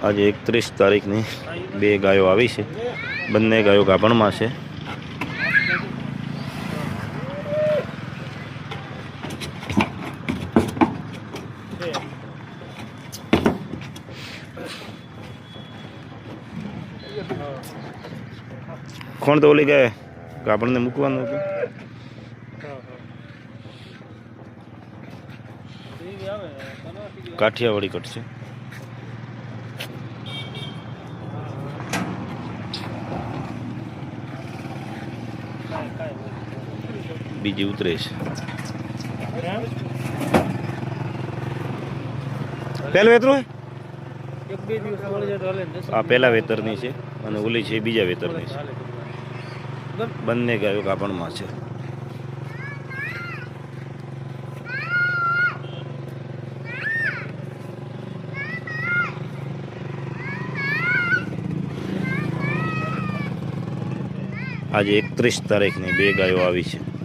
આજે 31 તારીખની 2 ગાયો આવી છે. બંને ગાયો ગાભણમાં છે. કોણ તો ઓલી ગાય ગાભણને મૂકવાનું હતું. કાઠિયાવાડી કટશે. બીજી ઉતરે છે. પહેલું વેતરું આ પહેલા વેતરની છે અને ઓલી છે બીજા વેતરની છે. બંને ગાયો ગાભણમાં છે. આજે 31 તારીખની 2 ગાયો આવી છે.